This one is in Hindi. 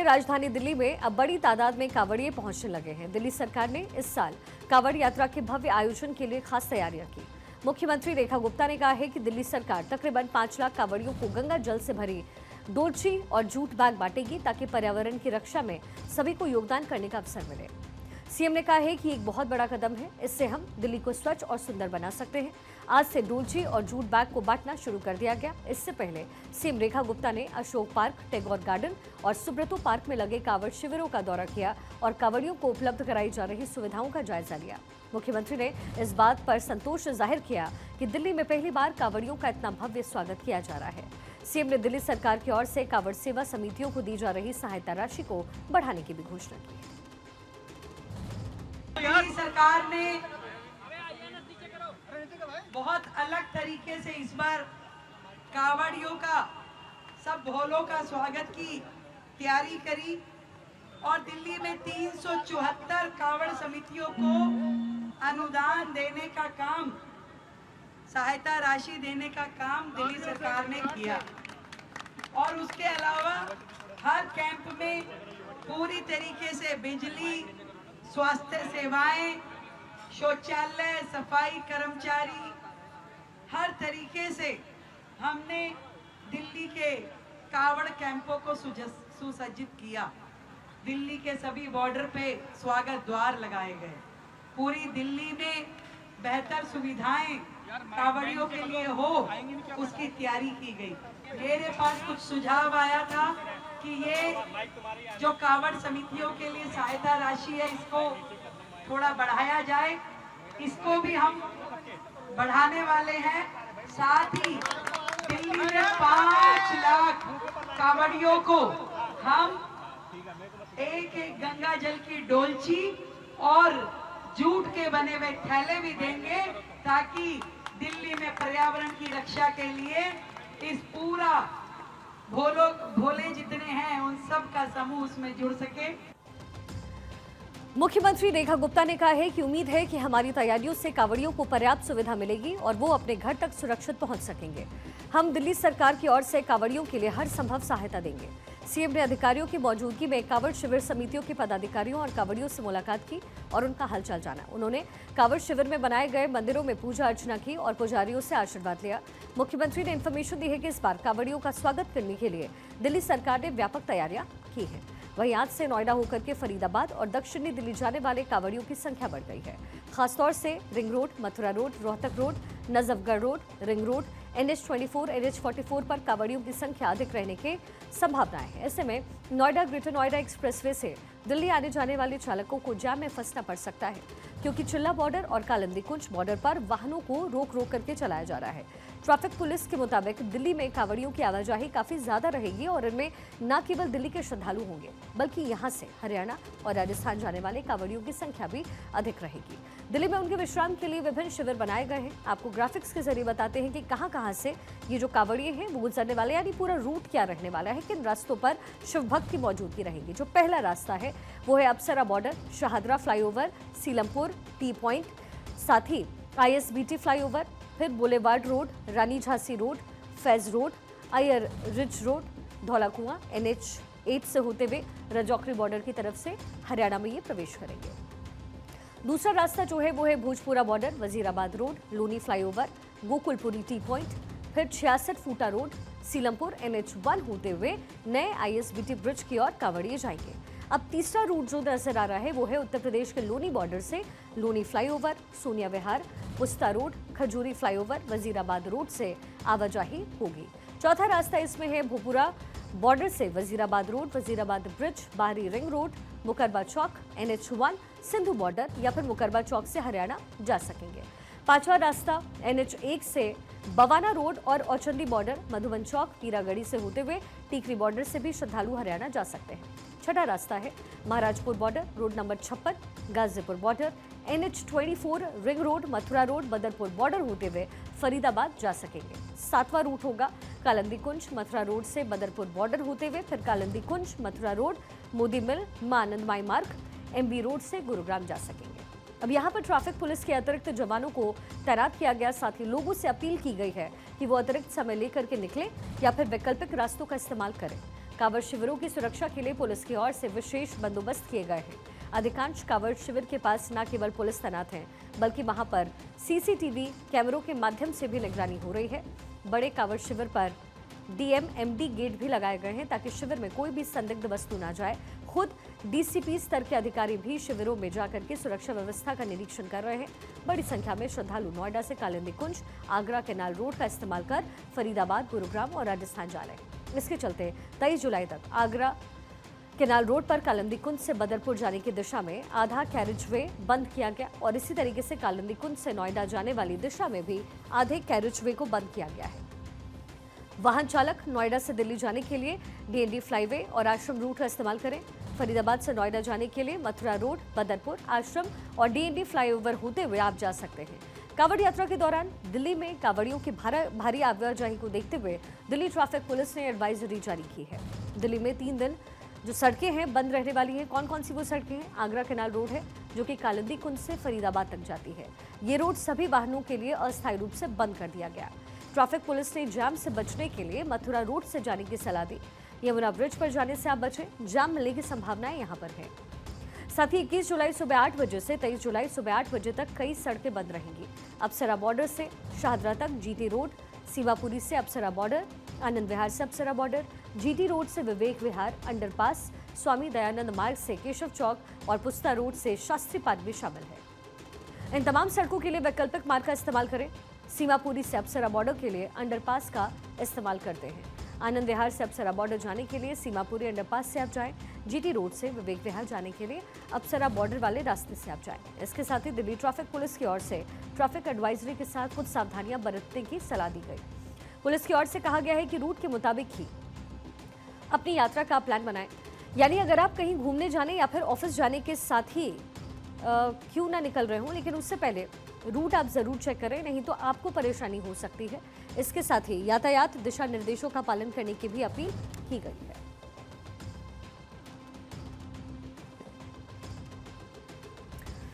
राजधानी दिल्ली में अब बड़ी तादाद में कांवड़िए पहुंचने लगे हैं। दिल्ली सरकार ने इस साल कांवड़ यात्रा के भव्य आयोजन के लिए खास तैयारियां की। मुख्यमंत्री रेखा गुप्ता ने कहा है कि दिल्ली सरकार तकरीबन 5 लाख कांवड़ियों को गंगा जल से भरी डोलची और जूट बैग बांटेगी ताकि पर्यावरण की रक्षा में सभी को योगदान करने का अवसर मिले। सीएम ने कहा है कि एक बहुत बड़ा कदम है, इससे हम दिल्ली को स्वच्छ और सुंदर बना सकते हैं। आज से डोलची और जूट बैग को बांटना शुरू कर दिया गया। इससे पहले सीएम रेखा गुप्ता ने अशोक पार्क, टैगोर गार्डन और सुब्रतो पार्क में लगे कांवड़ शिविरों का दौरा किया और कांवड़ियों को उपलब्ध कराई जा रही सुविधाओं का जायजा लिया। मुख्यमंत्री ने इस बात पर संतोष जाहिर किया कि दिल्ली में पहली बार कांवड़ियों का इतना भव्य स्वागत किया जा रहा है। सीएम ने दिल्ली सरकार की ओर से कांवड़ सेवा समितियों को दी जा रही सहायता राशि को बढ़ाने की भी घोषणा की। दिल्ली सरकार ने बहुत अलग तरीके से इस बार कांवड़ियों का, सब भोलों का स्वागत की तैयारी करी और दिल्ली में 374 कांवड़ समितियों को अनुदान देने का काम, सहायता राशि देने का काम दिल्ली सरकार ने किया। और उसके अलावा हर कैंप में पूरी तरीके से बिजली, स्वास्थ्य सेवाएं, शौचालय, सफाई कर्मचारी, हर तरीके से हमने दिल्ली के कांवड़ कैंपों को सुसज्जित किया। दिल्ली के सभी बॉर्डर पे स्वागत द्वार लगाए गए। पूरी दिल्ली में बेहतर सुविधाएं कांवड़ियों के लिए हो, उसकी तैयारी की गई। मेरे पास कुछ सुझाव आया था कि ये जो कांवड़ समितियों के लिए सहायता राशि है, इसको थोड़ा बढ़ाया जाए। इसको भी हम बढ़ाने वाले हैं। साथ ही दिल्ली में 5 लाख कांवड़ियों को हम एक गंगा जल की डोलची और जूट के बने हुए थैले भी देंगे ताकि दिल्ली में पर्यावरण की रक्षा के लिए इस पूरा भोले जितने हैं उन सब का समूह उसमें जुड़ सके। मुख्यमंत्री रेखा गुप्ता ने कहा है कि उम्मीद है कि हमारी तैयारियों से कांवड़ियों को पर्याप्त सुविधा मिलेगी और वो अपने घर तक सुरक्षित पहुंच सकेंगे। हम दिल्ली सरकार की ओर से कांवड़ियों के लिए हर संभव सहायता देंगे। सीएम ने अधिकारियों की मौजूदगी में कांवड़ शिविर समितियों के पदाधिकारियों और कांवड़ियों से मुलाकात की और उनका हालचाल जाना। उन्होंने कांवड़ शिविर में बनाए गए मंदिरों में पूजा अर्चना की और पुजारियों से आशीर्वाद लिया। मुख्यमंत्री ने इन्फॉर्मेशन दी है कि इस बार कांवड़ियों का स्वागत करने के लिए दिल्ली सरकार ने व्यापक तैयारियां की हैं। वहीं आज से नोएडा होकर के फरीदाबाद और दक्षिणी दिल्ली जाने वाले कांवड़ियों की संख्या बढ़ गई है। खासतौर से ring road, Mathura road, Rohtak road, Najafgarh road, ring road, NH24, NH44 पर कांवड़ियों की संख्या अधिक रहने की संभावनाएं हैं। ऐसे में नोएडा ग्रेटर नोएडा एक्सप्रेसवे से दिल्ली आने जाने वाले चालकों को जाम में फंसना पड़ सकता है, क्योंकि चिल्ला बॉर्डर और कालिंदी कुंज बॉर्डर पर वाहनों को रोक रोक करके चलाया जा रहा है। ट्रैफिक पुलिस के मुताबिक दिल्ली में कांवड़ियों की आवाजाही काफी ज्यादा रहेगी और इनमें न केवल दिल्ली के श्रद्धालु होंगे, बल्कि यहां से हरियाणा और राजस्थान जाने वाले कांवड़ियों की संख्या भी अधिक रहेगी। दिल्ली में उनके विश्राम के लिए विभिन्न शिविर बनाए गए हैं। आपको ग्राफिक्स के जरिए बताते हैं कि कहां से ये जो कांवड़िए हैं वो गुजरने वाले, यानी पूरा रूट क्या रहने वाला है, किन रास्तों पर शिव भक्त की मौजूदगी रहेगी। जो पहला रास्ता है वो है Apsara border, Shahdara flyover, Seelampur, T point, साथ ही ISBT फ्लाईओवर, फिर boulevard road, Rani Jhansi road, Faiz road, आयर ridge road, Dhaula Kuan, NH8 से होते हुए रजौकरी बॉर्डर की तरफ से हरियाणा में ये प्रवेश करेंगे। दूसरा रास्ता जो है वो है Bhojpura border, Wazirabad road, Loni flyover, Gokulpuri T point, फिर 66 फूटा रोड, सीलमपुर, NH1 होते हुए नए ISBT ब्रिज की ओर कांवड़िए जाएंगे। अब तीसरा रूट जो नजर आ रहा है वो है उत्तर प्रदेश के लोनी बॉर्डर से लोनी फ्लाईओवर, सोनिया विहार, पुस्ता रोड, खजूरी फ्लाईओवर, वजीराबाद रोड से आवाजाही होगी। चौथा रास्ता इसमें है भोपुरा बॉर्डर से वजीराबाद रोड, वजीराबाद ब्रिज, बाहरी रिंग रोड, मुकरबा चौक, NH1, सिंधु बॉर्डर या फिर मुकरबा चौक से हरियाणा जा सकेंगे। पांचवा रास्ता NH1 से बवाना रोड और औचंदी बॉर्डर, मधुबन चौक, पीरागढ़ी से होते हुए टीकरी बॉर्डर से भी श्रद्धालु हरियाणा जा सकते हैं। छठा रास्ता है Maharajpur border, road number 56, Ghazipur border, NH24, ring road, Mathura road, Badarpur border होते हुए फरीदाबाद जा सकेंगे। सातवां रूट होगा कालिंदी कुंज, मथुरा रोड से बदरपुर बॉर्डर होते हुए फिर कालिंदी कुंज, मथुरा रोड, मोदी मिल, मां आनंदमाई मार्ग, MB रोड से गुरुग्राम जा सकेंगे। अब यहाँ पर ट्रैफिक पुलिस के अतिरिक्त जवानों को तैनात किया गया। साथ ही लोगों से अपील की गई है कि वो अतिरिक्त समय लेकर के निकलें या फिर वैकल्पिक रास्तों का इस्तेमाल करें। कांवड़ शिविरों की सुरक्षा के लिए पुलिस की ओर से विशेष बंदोबस्त किए गए हैं। अधिकांश कांवड़ शिविर के पास न केवल पुलिस तैनात है, बल्कि वहां पर सीसीटीवी कैमरों के माध्यम से भी निगरानी हो रही है। बड़े कांवड़ शिविर पर डीएमएमडी गेट भी लगाए गए हैं ताकि शिविर में कोई भी संदिग्ध वस्तु ना जाए। खुद डीसीपी स्तर के अधिकारी भी शिविरों में जाकर के सुरक्षा व्यवस्था का निरीक्षण कर रहे हैं। बड़ी संख्या में श्रद्धालु नोएडा से कालिंदी कुंज, आगरा केनाल रोड का इस्तेमाल कर फरीदाबाद, गुरुग्राम और राजस्थान जा रहे हैं। इसके चलते 23 जुलाई तक आगरा केनाल रोड पर कालिंदी कुंज से बदरपुर जाने की दिशा में आधा कैरिजवे बंद किया गया और इसी तरीके से कालिंदी कुंज से नोएडा जाने वाली दिशा में भी आधे कैरिजवे को बंद किया गया है। वाहन चालक नोएडा से दिल्ली जाने के लिए डीएनडी फ्लाईवे और आश्रम रूट का इस्तेमाल करें। फरीदाबाद से नोएडा जाने के लिए मथुरा रोड, बदरपुर, आश्रम और डीएनडी फ्लाईओवर होते हुए आप जा सकते हैं। कांवड़ यात्रा के दौरान दिल्ली में कांवड़ियों की भारी आवाजाही को देखते हुए दिल्ली ट्रैफिक पुलिस ने एडवाइजरी जारी की है। दिल्ली में 3 दिन जो सड़कें हैं बंद रहने वाली हैं। कौन कौन सी वो सड़कें हैं? आगरा केनाल रोड है जो कि कालिंदी कुंज से फरीदाबाद तक जाती है। ये रोड सभी वाहनों के लिए अस्थायी रूप से बंद कर दिया गया। ट्रैफिक पुलिस ने जाम से बचने के लिए मथुरा रोड से जाने की सलाह दी। यमुना ब्रिज पर जाने से आप बचें, जाम मिलने की संभावनाएं यहां पर है। साथ ही 21 जुलाई सुबह 8 बजे से 23 जुलाई सुबह 8 बजे तक कई सड़कें बंद रहेंगी। अप्सरा बॉर्डर से शाहदरा तक जीटी रोड, सीवापुरी से अप्सरा बॉर्डर, आनंद विहार से अप्सरा बॉर्डर, जीटी रोड से विवेक विहार, अंडरपास, स्वामी दयानंद मार्ग से केशव चौक और पुस्ता रोड से शास्त्री पार्क भी शामिल है। इन तमाम सड़कों के लिए वैकल्पिक मार्ग का इस्तेमाल करें। सीमापुरी से अप्सरा बॉर्डर के लिए अंडरपास का इस्तेमाल करते हैं। आनंद विहार से अप्सरा बॉर्डर जाने के लिए सीमापुरी अंडरपास से आप जाएं। जीटी रोड से विवेक विहार जाने के लिए अप्सरा बॉर्डर वाले रास्ते से आप जाएं। इसके साथ ही दिल्ली ट्रैफिक पुलिस की ओर से ट्रैफिक एडवाइजरी के साथ कुछ सावधानियां बरतने की सलाह दी गई। पुलिस की ओर से कहा गया है कि रूट के मुताबिक ही अपनी यात्रा का प्लान बनाएं। यानी अगर आप कहीं घूमने जाने या फिर ऑफिस जाने के साथ ही क्यों ना निकल रहे हों, लेकिन उससे पहले रूट आप जरूर चेक करें, नहीं तो आपको परेशानी हो सकती है। इसके साथ ही यातायात दिशा निर्देशों का पालन करने की भी अपील की गई है।